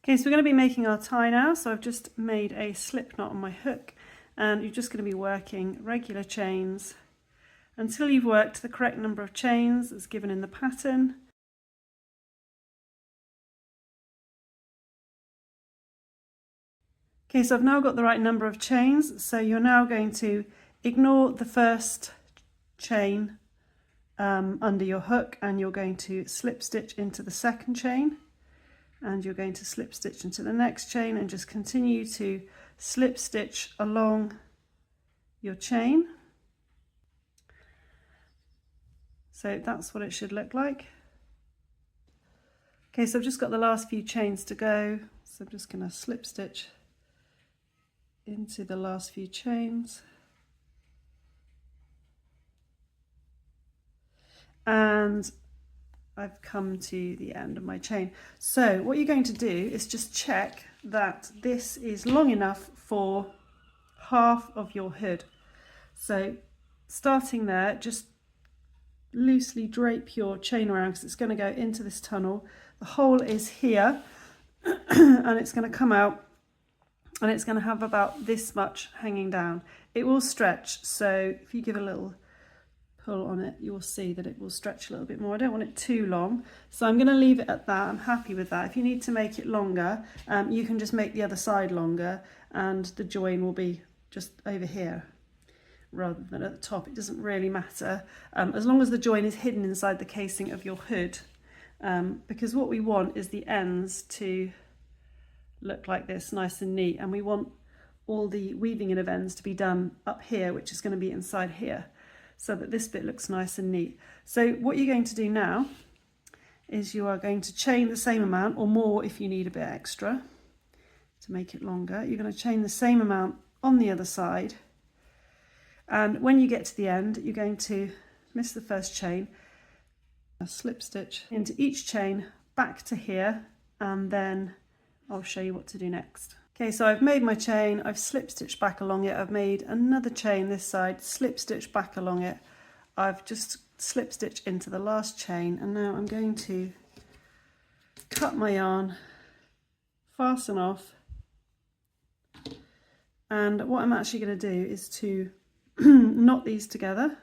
Okay, so we're going to be making our tie now. So I've just made a slip knot on my hook, and you're just going to be working regular chains until you've worked the correct number of chains as given in the pattern. Okay, so I've now got the right number of chains, so you're now going to ignore the first chain under your hook, and you're going to slip stitch into the second chain, and you're going to slip stitch into the next chain, and just continue to slip stitch along your chain. So that's what it should look like. Okay, so I've just got the last few chains to go, so I'm just going to slip stitch into the last few chains, and I've come to the end of my chain. So what you're going to do is just check that this is long enough for half of your hood. So starting there, just loosely drape your chain around because it's going to go into this tunnel. The hole is here and it's going to come out, and it's going to have about this much hanging down. It will stretch, so if you give a little pull on it, you'll see that it will stretch a little bit more. I don't want it too long, so I'm going to leave it at that. I'm happy with that. If you need to make it longer, you can just make the other side longer, and the join will be just over here rather than at the top. It doesn't really matter, as long as the join is hidden inside the casing of your hood, because what we want is the ends to look like this, nice and neat, and we want all the weaving in of ends to be done up here, which is going to be inside here, so that this bit looks nice and neat. So what you're going to do now is you are going to chain the same amount, or more if you need a bit extra to make it longer. You're going to chain the same amount on the other side, and when you get to the end, you're going to miss the first chain, a slip stitch into each chain back to here, and then I'll show you what to do next. Okay, so I've made my chain, I've slip stitched back along it, I've made another chain this side, slip stitched back along it, I've just slip stitched into the last chain, and now I'm going to cut my yarn, fasten off, and what I'm actually going to do is to knot these together,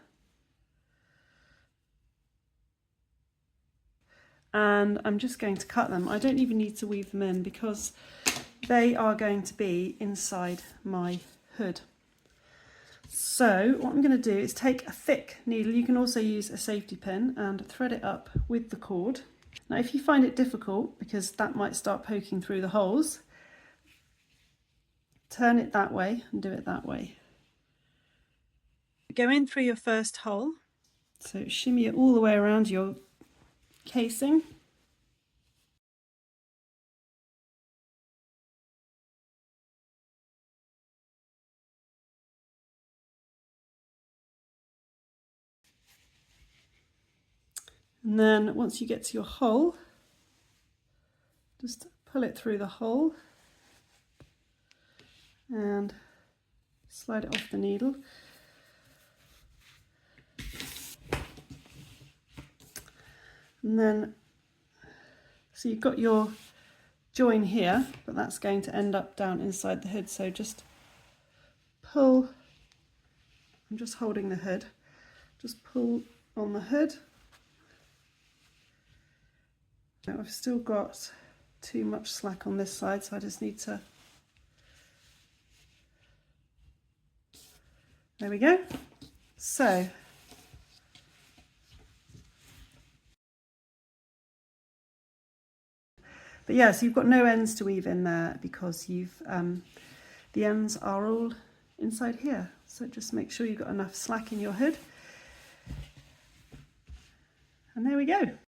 and I'm just going to cut them. I don't even need to weave them in because they are going to be inside my hood. So what I'm going to do is take a thick needle, you can also use a safety pin, and thread it up with the cord. Now if you find it difficult, because that might start poking through the holes, turn it that way and do it that way. Go in through your first hole, so shimmy it all the way around your casing. And then once you get to your hole, just pull it through the hole and slide it off the needle. And then, so you've got your join here, but that's going to end up down inside the hood. So just pull, I'm just holding the hood, just pull on the hood. Now I've still got too much slack on this side, so I just need to, there we go. So but yeah, so you've got no ends to weave in there because you've the ends are all inside here, so just make sure you've got enough slack in your hood, and there we go.